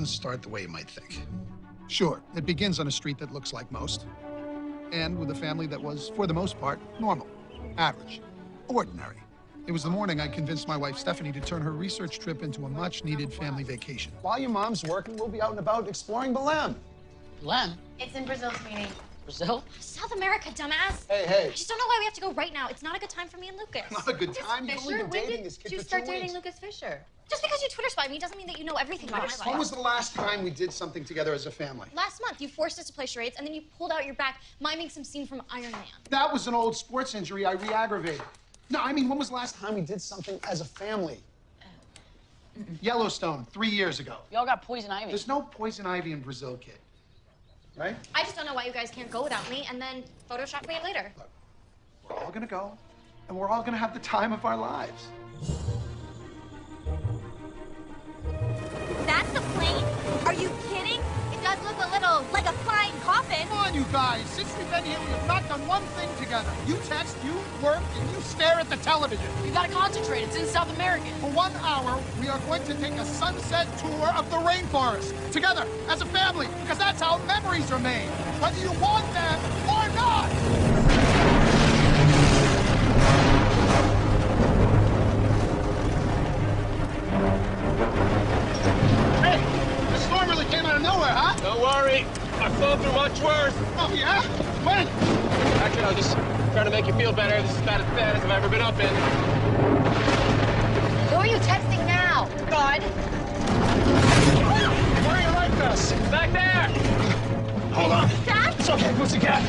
Start the way you might think. Sure, it begins on a street that looks like most, and with a family that was, for the most part, normal, average, ordinary. It was the morning I convinced my wife, Stephanie, to turn her research trip into a much-needed family vacation. While your mom's working, we'll be out and about exploring Belém. Belém? It's in Brazil, sweetie. Brazil? South America, dumbass. Hey. I just don't know why we have to go right now. It's not a good time for me and Lucas. Not a good time? You've only been dating this kid for 2 weeks. Did you start dating Lucas Fisher? Just because you Twitter spy me doesn't mean that you know everything about my life. When was the last time we did something together as a family? Last month, you forced us to play charades, and then you pulled out your back, miming some scene from Iron Man. That was an old sports injury I re-aggravated. No, I mean, when was the last time we did something as a family? Yellowstone, 3 years ago. Y'all got poison ivy. There's no poison ivy in Brazil, kid. Right? I just don't know why you guys can't go without me and then Photoshop me later. Look, we're all gonna go, and we're all gonna have the time of our lives. That's the plane? Are you kidding? It does look a little Like a flying coffin. Come on, you guys. Since we've been here, we have not done one thing together. You text, you work, and you stare at the television. You gotta concentrate. It's in South America. For 1 hour, we are going to take a sunset tour of the rainforest together as a family, because that's how memories are made, whether you want them or not. Hey, the storm really came out of nowhere, huh? Don't worry. I've flown through much worse. Oh, yeah? When? Actually, I'll just try to make you feel better. This is about as bad as I've ever been up in. Who are you texting now? God. Where are your life vests? Back there! Hold on. Dad? It's okay, pussycat.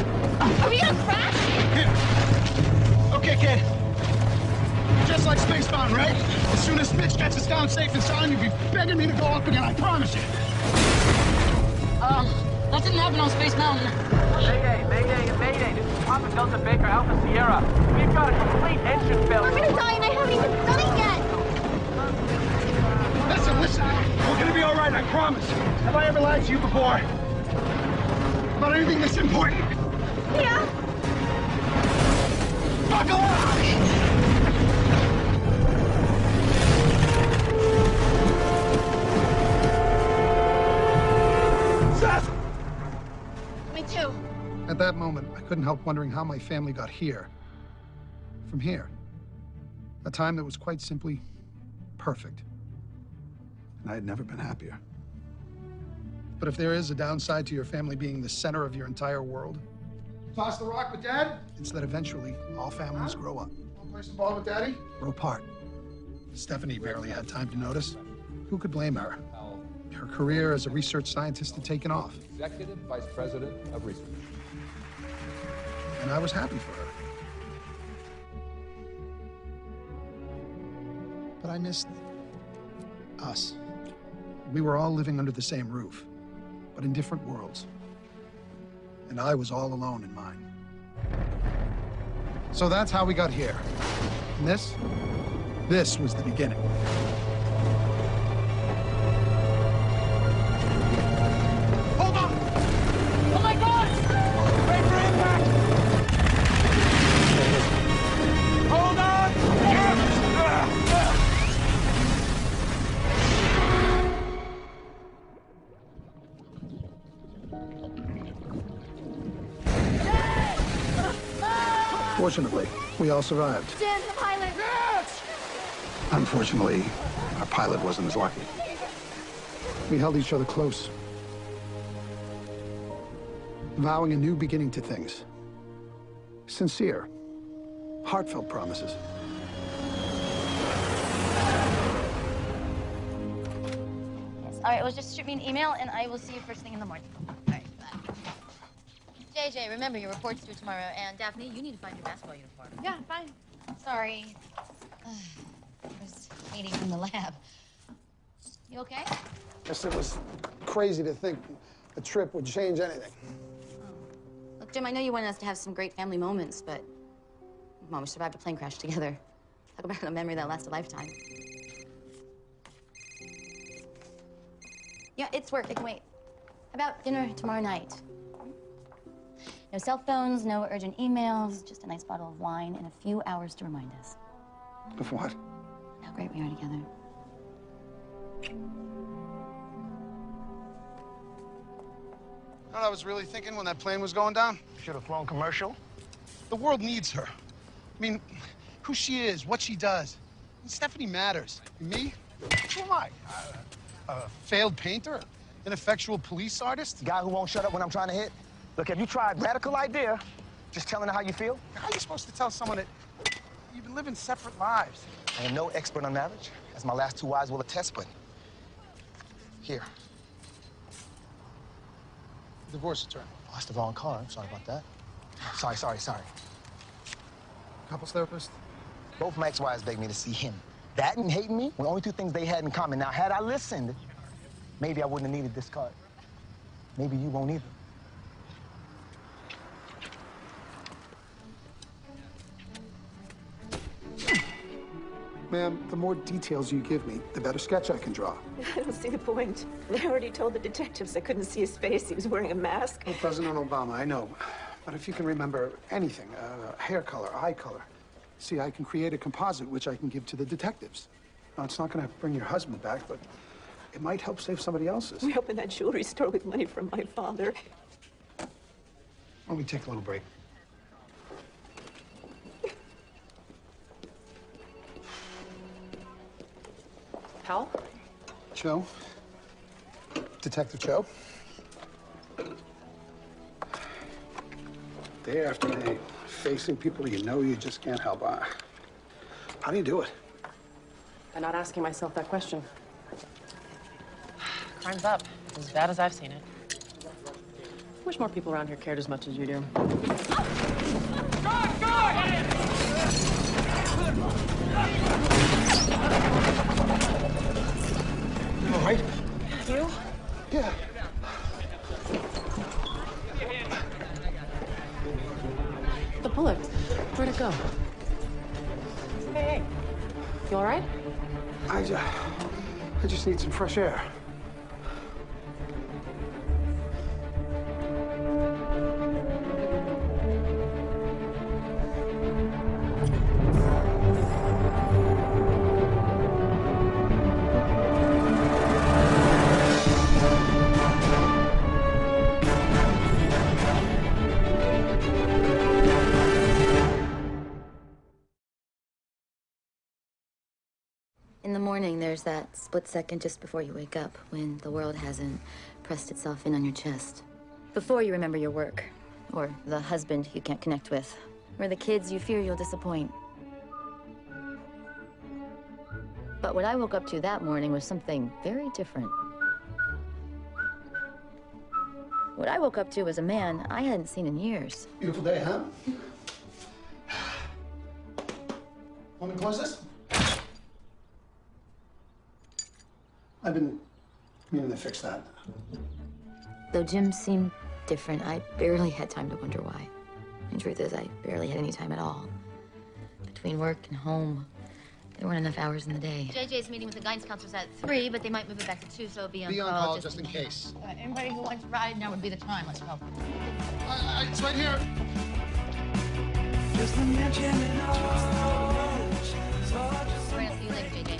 Are we gonna crash? Here. Okay, kid. You're just like Spacebound, right? As soon as Mitch gets us down safe and sound, you'll be begging me to go up again, I promise you. That didn't happen on Space Mountain. Mayday. This is Papa Delta Baker Alpha Sierra. We've got a complete engine failure. We're gonna die and I haven't even done it yet. Listen. We're gonna be all right, I promise. Have I ever lied to you before? About anything this important? Yeah. Buckle up! Seth! Me too. At that moment, I couldn't help wondering how my family got here. From here. A time that was quite simply perfect. And I had never been happier. But if there is a downside to your family being the center of your entire world, Toss the rock with Dad? it's that eventually all families grow up, Wanna play some ball with Daddy? grow apart. Stephanie barely had time to notice. Who could blame her? Her career as a research scientist had taken off, Executive Vice President of Research. and I was happy for her. But I missed us. We were all living under the same roof, but in different worlds. And I was all alone in mine. So that's how we got here. And this was the beginning. Hold on! Oh my God! Wait for impact! Hold on! Fortunately, we all survived. Stand the pilot. Unfortunately, our pilot wasn't as lucky. We held each other close, vowing a new beginning to things. Sincere, heartfelt promises. Yes. All right, well, just shoot me an email and I will see you first thing in the morning. All right, bye. JJ, remember your report's due tomorrow, and Daphne, you need to find your basketball uniform. Yeah, fine. Sorry. I was waiting from the lab. You okay? Yes, it was crazy to think a trip would change anything. Look, Jim, I know you wanted us to have some great family moments, but come on, we survived a plane crash together. Talk about a memory that lasts a lifetime. Yeah, it's work. It can wait. How about dinner tomorrow night? No cell phones, no urgent emails, just a nice bottle of wine and a few hours to remind us Of what? how great we are together. You know what I was really thinking when that plane was going down? Should have flown commercial. The world needs her. I mean, who she is, what she does. Stephanie matters. Me? Who am I? A failed painter? Ineffectual police artist? Guy who won't shut up when I'm trying to hit. Look, have you tried radical idea? Just telling her how you feel? How are you supposed to tell someone that you've been living separate lives? I am no expert on marriage, as my last 2 wives will attest, but here. Divorce attorney. Oh, that's the wrong card. Sorry about that. Sorry. Couples therapist? Both my ex-wives begged me to see him. That and hating me were the only 2 things they had in common. Now, had I listened, maybe I wouldn't have needed this card. Maybe you won't either. Ma'am, the more details you give me, the better sketch I can draw. I don't see the point. They already told the detectives I couldn't see his face. He was wearing a mask. Oh, President Obama, I know. But if you can remember anything, hair color, eye color, see, I can create a composite which I can give to the detectives. Now, it's not going to bring your husband back, but it might help save somebody else's. We opened that jewelry store with money from my father. Why don't we take a little break? Hal? Joe? Detective Joe? Day after day, facing people you know you just can't help. How do you do it? By not asking myself that question. Crime's up, as bad as I've seen it. I wish more people around here cared as much as you do. You all right? You? Yeah. The bullet. Where'd it go? Hey. You all right? I just need some fresh air. In the morning, there's that split second just before you wake up when the world hasn't pressed itself in on your chest. Before you remember your work, or the husband you can't connect with, or the kids you fear you'll disappoint. But what I woke up to that morning was something very different. What I woke up to was a man I hadn't seen in years. Beautiful day, huh? Want to close this? I've been meaning to fix that. Though Jim seemed different, I barely had time to wonder why. And truth is, I barely had any time at all. Between work and home, there weren't enough hours in the day. JJ's meeting with the guidance counselors at 3, but they might move it back to 2, so it'll be on call just in case. Anybody who wants to ride, now would be the time. Let's go. It's right here. We're gonna see you later, JJ.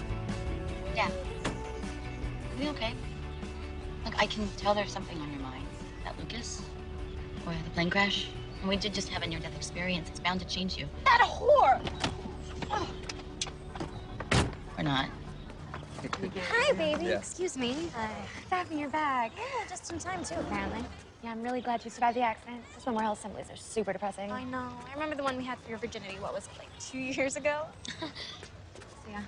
Yeah. Are you okay? Look, I can tell there's something on your mind. That Lucas? Or the plane crash? And we did just have a near-death experience. It's bound to change you. That whore! Or not. Hi, baby. Yeah. Excuse me. Daphne, your bag. Yeah, just in time, too, apparently. Yeah, I'm really glad you survived the accident. Those memorial assemblies are super depressing. I know. I remember the one we had for your virginity, what was it, like 2 years ago? So, yeah.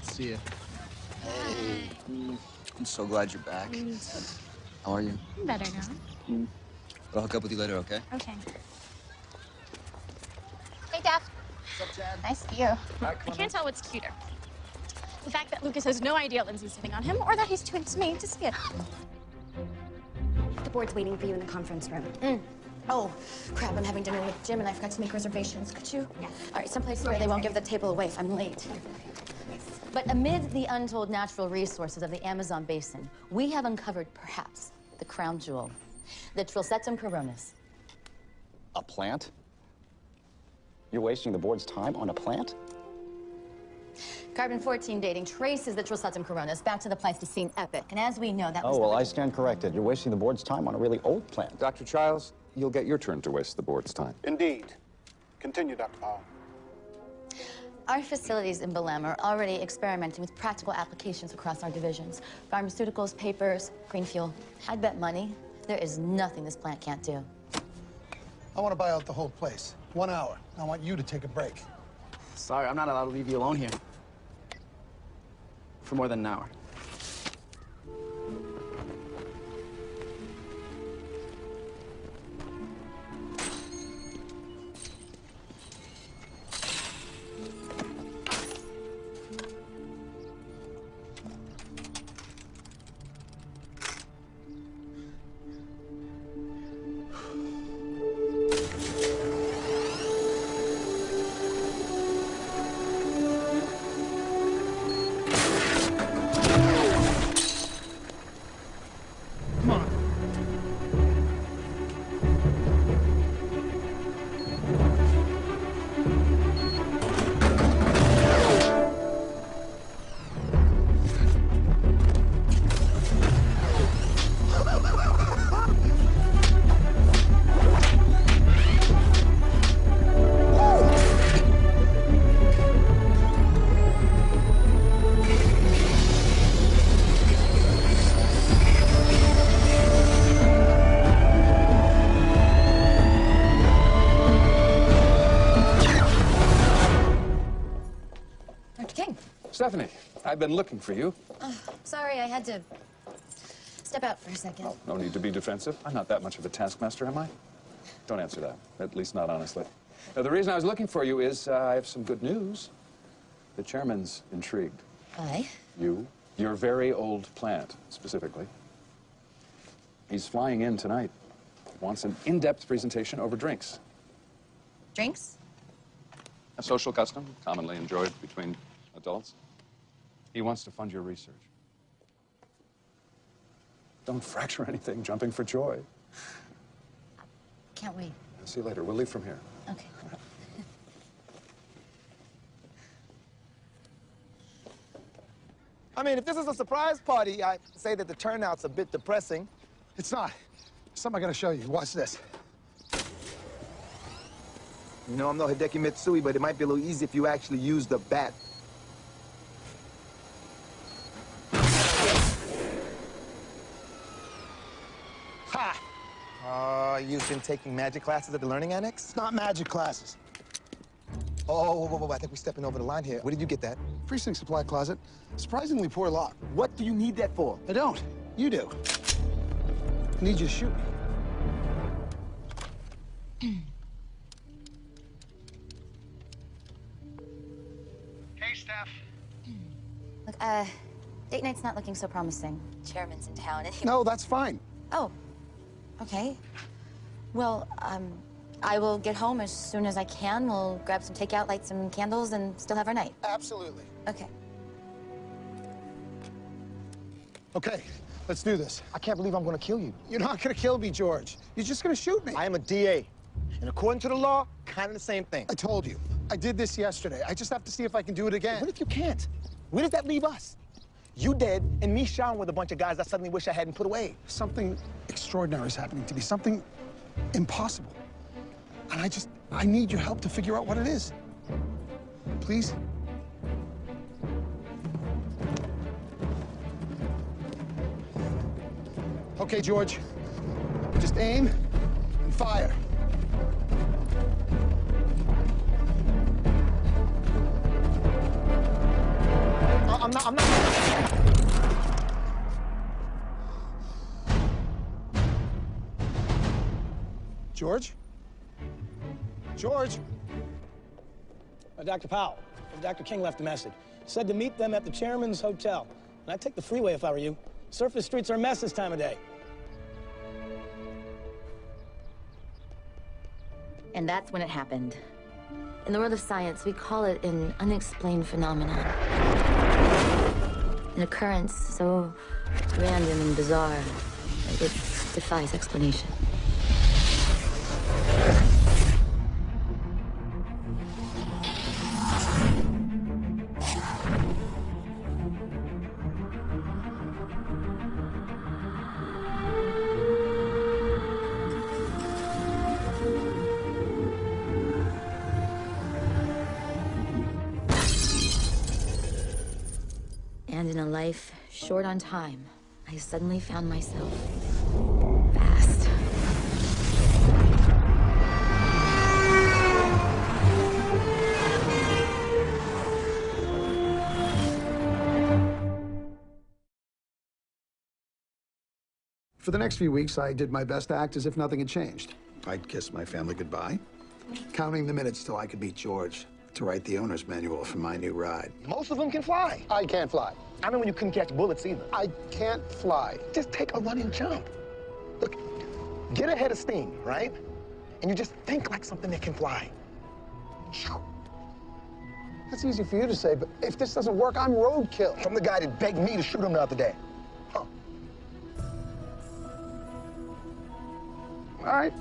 See ya. Hey. I'm so glad you're back. How are you? I'm better now. I'll hook up with you later, okay? Okay. Hey, Daph. What's up, Chad? Nice to you. I can't tell what's cuter. The fact that Lucas has no idea Lindsay's sitting on him, or that he's too intimate to see it. The board's waiting for you in the conference room. Oh, crap, I'm having dinner with Jim and I forgot to make reservations. Could you? Yeah. All right, someplace where they won't give the table away if I'm late. But amid the untold natural resources of the Amazon basin, we have uncovered, perhaps, the crown jewel, the Trilcetum coronis. A plant? You're wasting the board's time on a plant? Carbon-14 dating traces the Trisatum coronas back to the Pleistocene epoch. And as we know, that was Oh, well, I stand corrected. You're wasting the board's time on a really old plant. Dr. Childs, you'll get your turn to waste the board's time. Indeed. Continue, Dr. Powell. Our facilities in Belém are already experimenting with practical applications across our divisions. Pharmaceuticals, papers, green fuel. I'd bet money there is nothing this plant can't do. I want to buy out the whole place. 1 hour. I want you to take a break. Sorry, I'm not allowed to leave you alone here. For more than an hour. Stephanie, I've been looking for you. Sorry, I had to step out for a second. Oh, no need to be defensive. I'm not that much of a taskmaster, am I? Don't answer that, at least not honestly. Now, the reason I was looking for you is I have some good news. The chairman's intrigued. Why? You, your very old plant, specifically. He's flying in tonight. Wants an in-depth presentation over drinks. Drinks? A social custom commonly enjoyed between adults. He wants to fund your research. Don't fracture anything jumping for joy. Can't wait. I'll see you later. We'll leave from here. Okay. I mean, if this is a surprise party, I'd say that the turnout's a bit depressing. It's not. Something I gotta show you. Watch this. You know, I'm no Hideki Mitsui, but it might be a little easy if you actually use the bat. Ha! You've been taking magic classes at the Learning Annex? It's not magic classes. Oh, whoa, I think we're stepping over the line here. Where did you get that? Precinct supply closet. Surprisingly poor lock. What do you need that for? I don't. You do. I need you to shoot me. Hey, Steph. Look, date night's not looking so promising. Chairman's in town. And No, that's fine. Oh, okay. Well, I will get home as soon as I can. We'll grab some takeout, light some candles, and still have our night. Absolutely. Okay. Okay, let's do this. I can't believe I'm gonna kill you. You're not gonna kill me, George. You're just gonna shoot me. I am a DA. And according to the law, kind of the same thing. I told you. I did this yesterday. I just have to see if I can do it again. What if you can't? Where does that leave us? You dead, and me showering with a bunch of guys I suddenly wish I hadn't put away. Something extraordinary is happening to me. Something impossible. And I need your help to figure out what it is. Please? Okay, George. Just aim and fire. I'm not. George? George? Dr. Powell, Dr. King left a message. Said to meet them at the chairman's hotel. And I'd take the freeway if I were you. Surface streets are a mess this time of day. And that's when it happened. In the world of science, we call it an unexplained phenomenon. An occurrence so random and bizarre that it defies explanation. life short on time, I suddenly found myself fast. For the next few weeks, I did my best to act as if nothing had changed. I'd kiss my family goodbye, counting the minutes till I could meet George to write the owner's manual for my new ride. Most of them can fly. I can't fly. I know when you couldn't catch bullets either. I can't fly. Just take a running jump. Look, get ahead of steam, right? And you just think like something that can fly. That's easy for you to say, but if this doesn't work, I'm roadkill. From the guy that begged me to shoot him the other day. Huh. All right.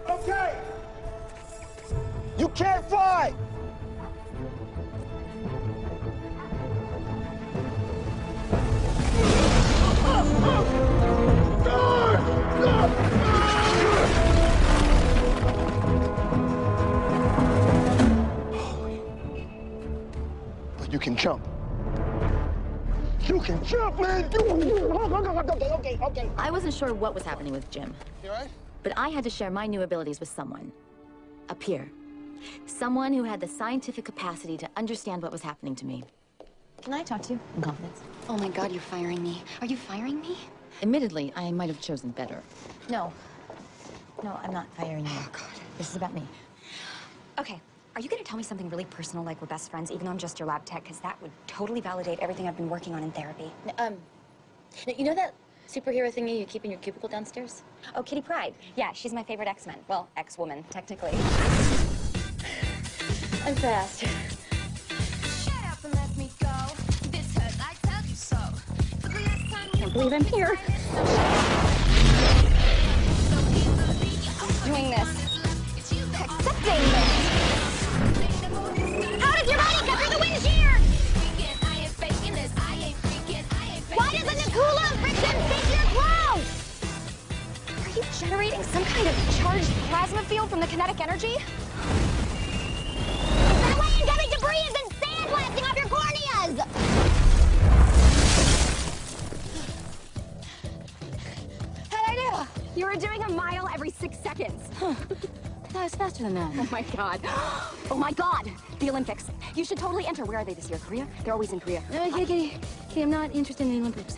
Okay! You can't fly! But you can jump. You can jump, man! Okay. I wasn't sure what was happening with Jim. You all right? But I had to share my new abilities with someone. A peer. Someone who had the scientific capacity to understand what was happening to me. Can I talk to you in confidence? Oh my God, you're firing me. Are you firing me? Admittedly, I might have chosen better. No. No, I'm not firing you. Oh, God. This is about me. Okay, are you gonna tell me something really personal like we're best friends, even though I'm just your lab tech? Because that would totally validate everything I've been working on in therapy. You know that superhero thingy you keep in your cubicle downstairs? Oh, Kitty Pryde. Yeah, she's my favorite X-Men. Well, X-woman, technically. I'm fast. Shut up and let me go. This hurt, I told you so. The last time you Can't believe I'm here. Doing this. Accepting this. How does your body cut through the windshield? Why doesn't the cooler friction fit your clothes? Are you generating some kind of charged plasma field from the kinetic energy? That way incoming debris isn't sandblasting off your corneas! How'd I do? You were doing a mile every 6 seconds. Huh. That was faster than that. Oh my God. Oh my God. The Olympics. You should totally enter. Where are they this year? Korea? They're always in Korea. Okay, I'm not interested in the Olympics.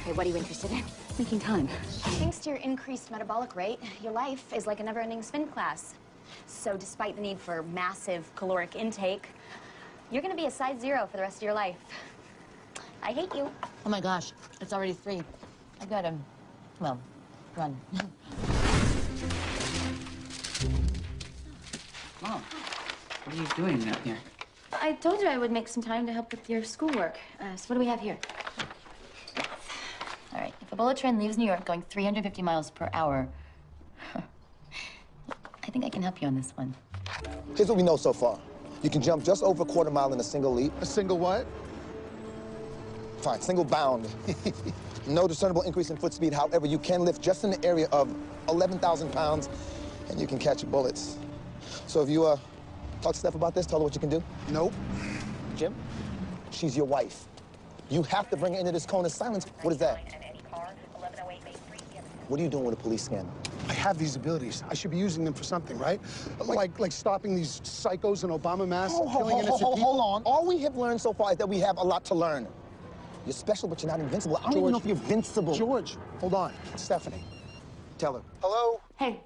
Okay, what are you interested in? Making time. Thanks to your increased metabolic rate, your life is like a never-ending spin class. So despite the need for massive caloric intake, you're gonna be a size 0 for the rest of your life. I hate you. Oh my gosh, it's already 3. I gotta, well, run. Mom, what are you doing out here? I told you I would make some time to help with your schoolwork. So what do we have here? All right, if a bullet train leaves New York going 350 miles per hour, I think I can help you on this one. Here's what we know so far. You can jump just over a quarter mile in a single leap. A single what? Fine, single bound. No discernible increase in foot speed. However, you can lift just in the area of 11,000 pounds, and you can catch bullets. So if you talk to Steph about this, tell her what you can do. Nope. Jim, she's your wife. You have to bring her into this cone of silence. What is that? What are you doing with a police scandal? I have these abilities. I should be using them for something, right? Like stopping these psychos in Obama masks, killing innocent people. Hold on. All we have learned so far is that we have a lot to learn. You're special, but you're not invincible. I don't even know if you're invincible. George, hold on. Stephanie. Tell her. Hello? Hey,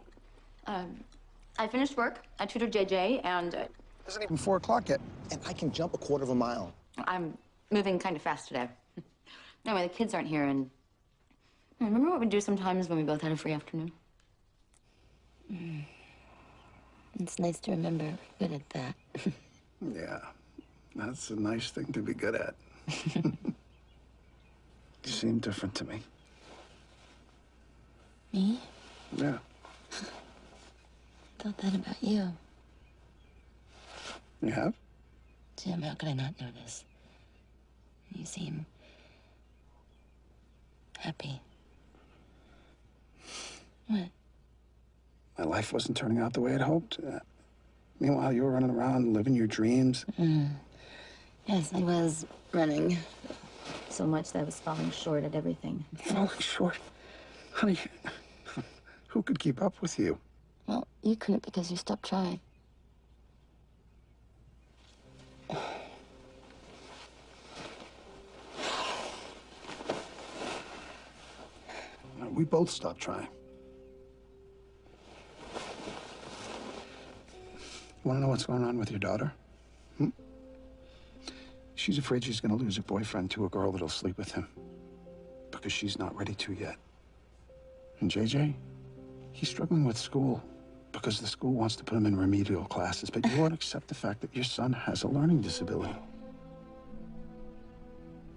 I finished work. I tutored JJ, and It isn't even 4 o'clock yet. And I can jump a quarter of a mile. I'm moving kind of fast today. Anyway, the kids aren't here, and remember what we do sometimes when we both had a free afternoon? It's nice to remember. We're good at that. Yeah, that's a nice thing to be good at. You seem different to me. Me? Yeah. I thought that about you. You have? Jim, how could I not know this? You seem happy. What? My life wasn't turning out the way I'd hoped. Meanwhile, you were running around, living your dreams. Yes, I was running. So much that I was falling short at everything. Falling short? Honey, who could keep up with you? Well, you couldn't because you stopped trying. We both stopped trying. You want to know what's going on with your daughter? She's afraid she's going to lose her boyfriend to a girl that'll sleep with him. Because she's not ready to yet. And JJ, he's struggling with school because the school wants to put him in remedial classes. But you ought to accept the fact that your son has a learning disability.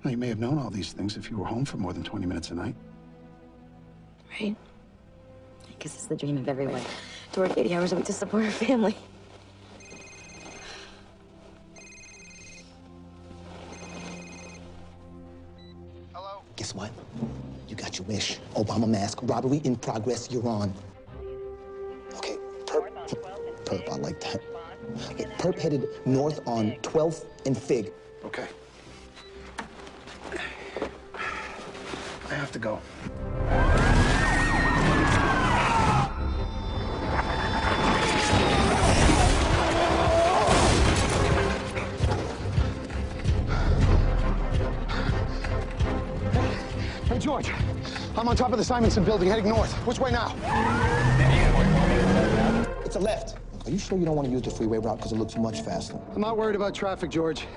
Now, you may have known all these things if you were home for more than 20 minutes a night. Right? I guess it's the dream of everyone to work 80 hours a week to support her family. Guess what? You got your wish. Obama mask, robbery in progress, you're on. Okay, Perp, I like that. Okay, Perp headed north on 12th and Fig. Okay. I have to go. Hey, George, I'm on top of the Simonson building, heading north. Which way now? It's a left. Are you sure you don't want to use the freeway route because it looks much faster? I'm not worried about traffic, George.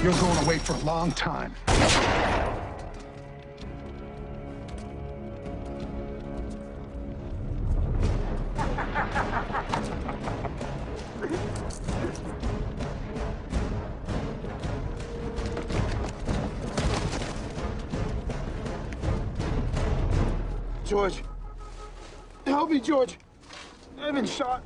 You're going away for a long time. George, help me, George. I've been shot.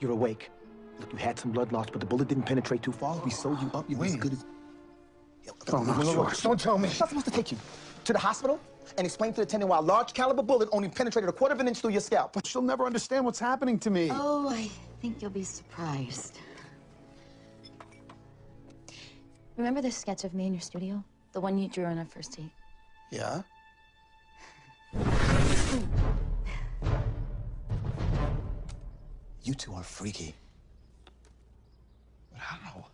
You're awake. Look, you had some blood loss, but the bullet didn't penetrate too far. We sewed you up. You're as good as... Oh, no, George, don't tell me. I'm not supposed to take you to the hospital and explain to the attendant why a large caliber bullet only penetrated a quarter of an inch through your scalp. But she'll never understand what's happening to me. Oh, I think you'll be surprised. Remember this sketch of me in your studio? The one you drew on our first date? Yeah? You two are freaky. But how?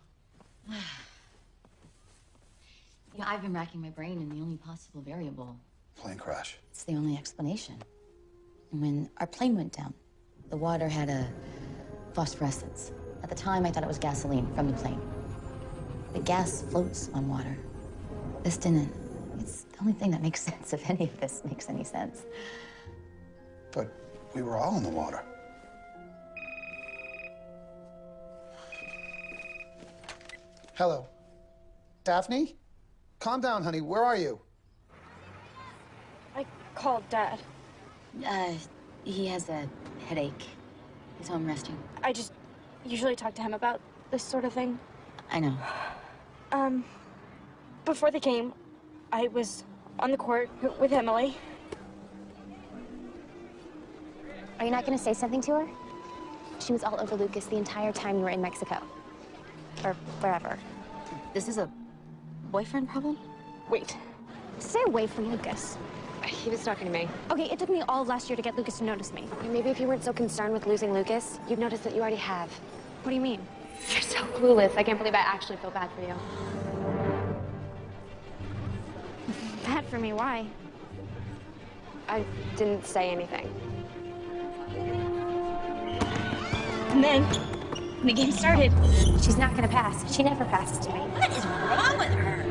Yeah, I've been racking my brain, and the only possible variable... Plane crash. It's the only explanation. And when our plane went down, the water had a phosphorescence. At the time, I thought it was gasoline from the plane. The gas floats on water. This didn't. It's the only thing that makes sense if any of this makes any sense. But we were all in the water. Hello. Daphne? Calm down, honey. Where are you? I called Dad. He has a headache. He's home resting. I just usually talk to him about this sort of thing. I know. Before the game, I was on the court with Emily. Are you not going to say something to her? She was all over Lucas the entire time you were in Mexico. Or wherever. This is a boyfriend problem? Wait. Stay away from Lucas. He was talking to me. Okay, it took me all of last year to get Lucas to notice me. Maybe if you weren't so concerned with losing Lucas, you'd notice that you already have. What do you mean? You're so clueless. I can't believe I actually feel bad for you. Bad for me? Why? I didn't say anything. And then, the game started. She's not gonna pass. She never passes to me. What is wrong with her?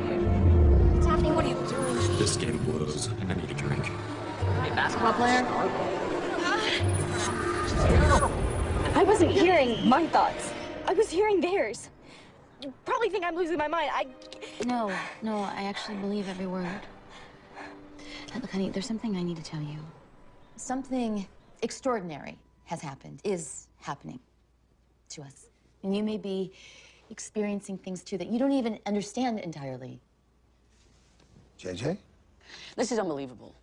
Daphne, what are you doing? This game blows. I need a drink. Hey, basketball player? I wasn't hearing my thoughts. I was hearing theirs. You probably think I'm losing my mind. No, I actually believe every word. Look, honey, there's something I need to tell you. Something extraordinary has happened, is happening to us. And you may be experiencing things, too, that you don't even understand entirely. JJ? This is unbelievable.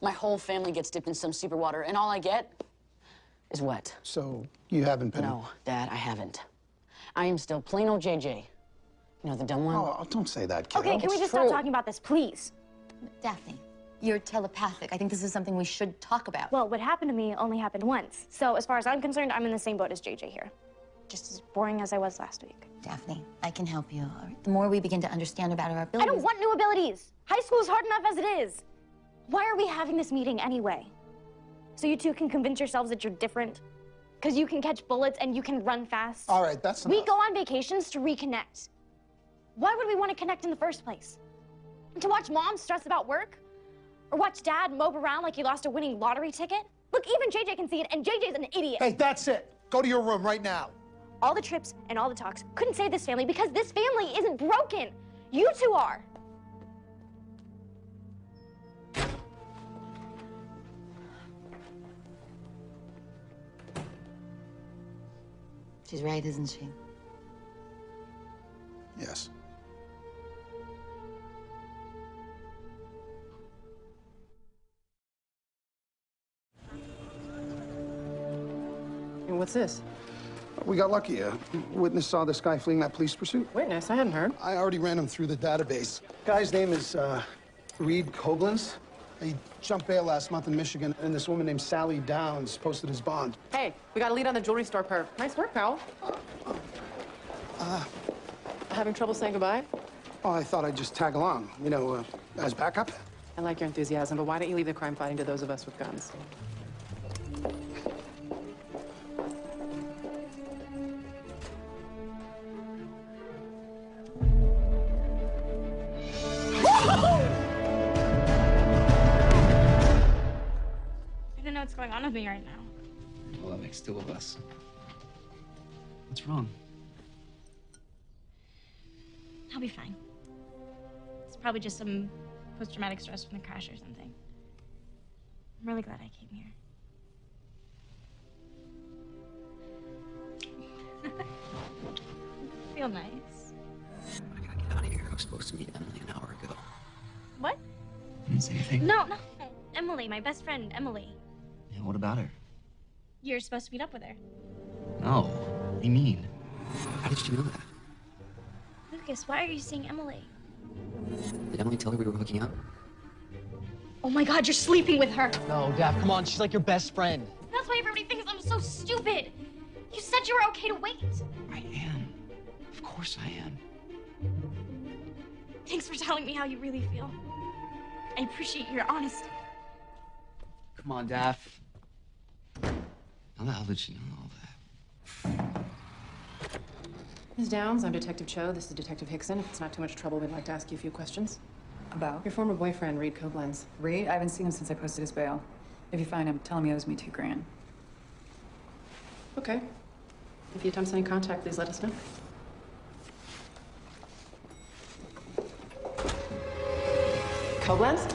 My whole family gets dipped in some super water, and all I get is wet. So, you haven't been... No, Dad, I haven't. I am still plain old JJ. You know, the dumb one? Oh, don't say that, kiddo. Okay, can we just stop talking about this, please? Daphne, you're telepathic. I think this is something we should talk about. Well, what happened to me only happened once. So as far as I'm concerned, I'm in the same boat as JJ here. Just as boring as I was last week. Daphne, I can help you. The more we begin to understand about our abilities... I don't want new abilities. High school is hard enough as it is. Why are we having this meeting anyway? So you two can convince yourselves that you're different? Because you can catch bullets and you can run fast? All right, that's enough. We go on vacations to reconnect. Why would we want to connect in the first place? To watch Mom stress about work? Or watch Dad mope around like he lost a winning lottery ticket? Look, even JJ can see it, and JJ's an idiot. Hey, that's it. Go to your room right now. All the trips and all the talks couldn't save this family because this family isn't broken. You two are. She's right, isn't she? Yes. And what's this? We got lucky. A witness saw this guy fleeing that police pursuit. Witness? I hadn't heard. I already ran him through the database. Guy's name is Reed Coglins. He jumped bail last month in Michigan, and this woman named Sally Downs posted his bond. Hey, we got a lead on the jewelry store perp. Nice work, pal. Having trouble saying goodbye? Oh, I thought I'd just tag along, you know, as backup. I like your enthusiasm, but why don't you leave the crime fighting to those of us with guns? I don't know what's going on with me right now. Well, that makes two of us. What's wrong? I'll be fine. It's probably just some post-traumatic stress from the crash or something. I'm really glad I came here. I feel nice. I gotta get out of here. I was supposed to meet Emily an hour ago. What? You didn't say anything? No. Emily, my best friend, Emily. Yeah, what about her? You're supposed to meet up with her. No. What do you mean? How did you know that? Lucas, why are you seeing Emily? Did Emily tell her we were hooking up? Oh my God, you're sleeping with her. No, Daph, come on. She's like your best friend. That's why everybody thinks I'm so stupid. You said you were okay to wait. I am. Of course I am. Thanks for telling me how you really feel. I appreciate your honesty. Come on, Daph. How the hell did she know all that? Ms. Downs, I'm Detective Cho. This is Detective Hickson. If it's not too much trouble, we'd like to ask you a few questions. About? Your former boyfriend, Reed Koblenz. Reed? I haven't seen him since I posted his bail. If you find him, tell him he owes me $2 grand. Okay. If he attempts any contact, please let us know. Koblenz?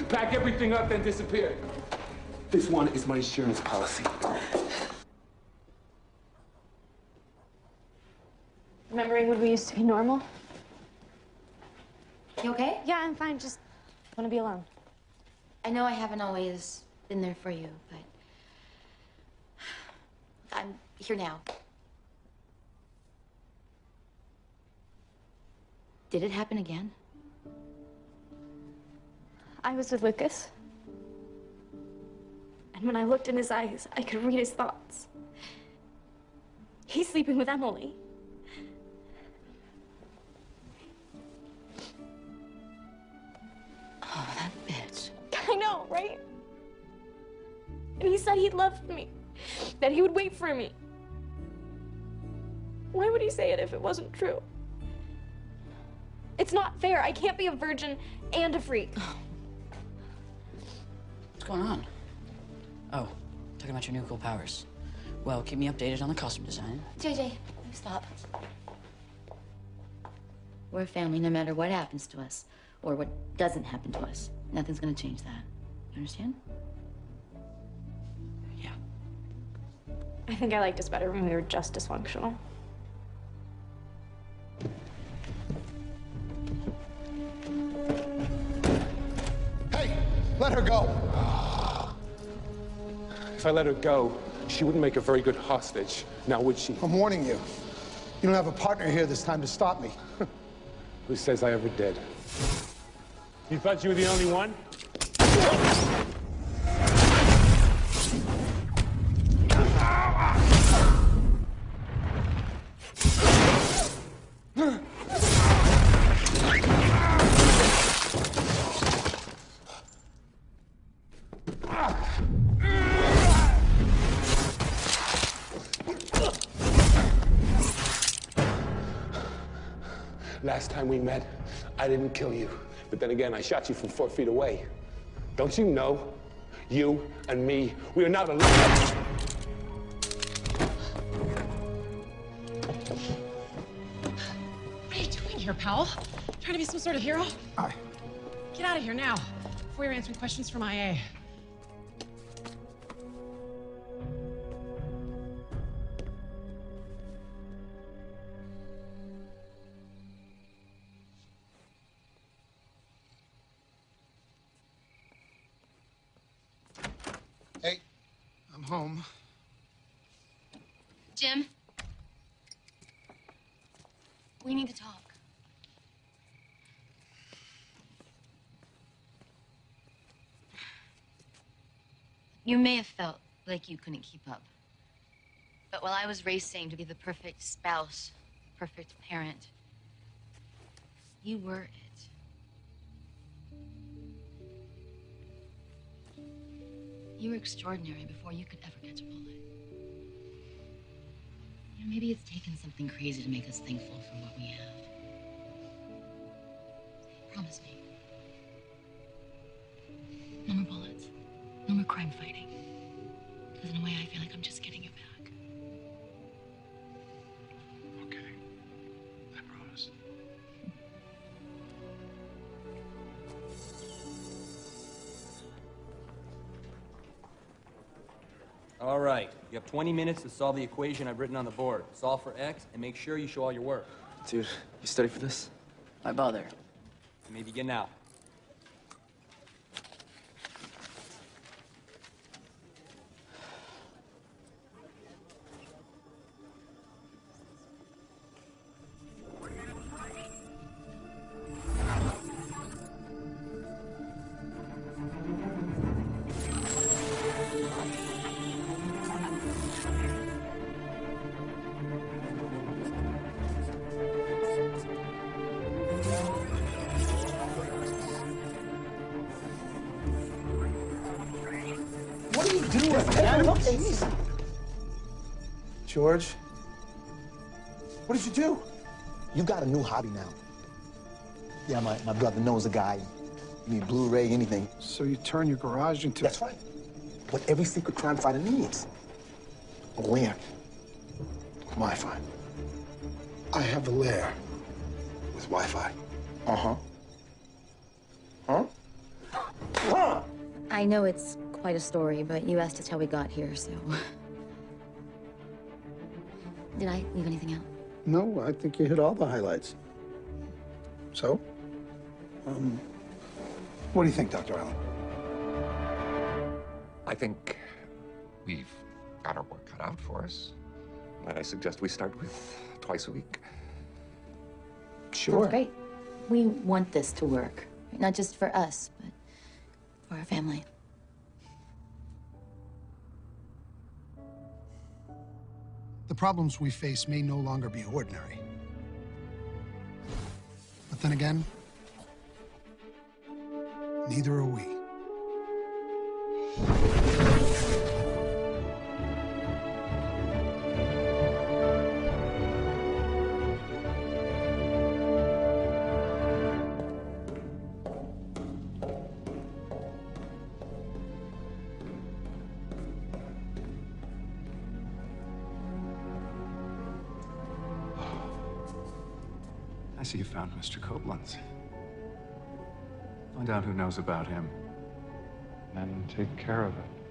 Pack everything up and disappear. This one is my insurance policy. Remembering when we used to be normal? You okay? Yeah, I'm fine. Just want to be alone. I know I haven't always been there for you, but I'm here now. Did it happen again? I was with Lucas. And when I looked in his eyes, I could read his thoughts. He's sleeping with Emily. Oh, that bitch. I know, right? And he said he loved me, that he would wait for me. Why would he say it if it wasn't true? It's not fair. I can't be a virgin and a freak. What's going on? Oh, talking about your new cool powers. Well, keep me updated on the costume design. JJ, stop. We're a family no matter what happens to us or what doesn't happen to us. Nothing's gonna change that. You understand? Yeah. I think I liked us better when we were just dysfunctional. Hey, let her go. If I let her go, she wouldn't make a very good hostage, now would she? I'm warning you. You don't have a partner here this time to stop me. Who says I ever did? You thought you were the only one? Last time we met, I didn't kill you. But then again, I shot you from 4 feet away. Don't you know? You and me, we are not alone. What are you doing here, pal? Trying to be some sort of hero? Hi. Get out of here now, before you're answering questions from IA. Hey, I'm home. Jim? We need to talk. You may have felt like you couldn't keep up. But while I was racing to be the perfect spouse, perfect parent, you were it. You were extraordinary before you could ever catch a bullet. You know, maybe it's taken something crazy to make us thankful for what we have. Promise me. No more bullets. No more crime fighting. Because in a way, I feel like I'm just getting you back. Okay. I promise. All right, you have 20 minutes to solve the equation I've written on the board. Solve for X and make sure you show all your work. Dude, you study for this? Why bother? You may begin now. What are you doing, man? Look, easy. George, what did you do? You got a new hobby now. Yeah, my brother knows a guy. You need Blu-ray, anything. So you turn your garage into... That's right. What every secret crime fighter needs. A lair. Wi-Fi. I have a lair with Wi-Fi. Uh-huh. Huh? I know it's quite a story, but you asked us how we got here, so... Did I leave anything out? No, I think you hit all the highlights. So? What do you think, Dr. Allen? I think we've got our work cut out for us. I suggest we start with twice a week. Sure. Great. We want this to work, not just for us, but for our family. The problems we face may no longer be ordinary. But then again, neither are we. I see you found Mr. Copeland's. Find out who knows about him, and then take care of it.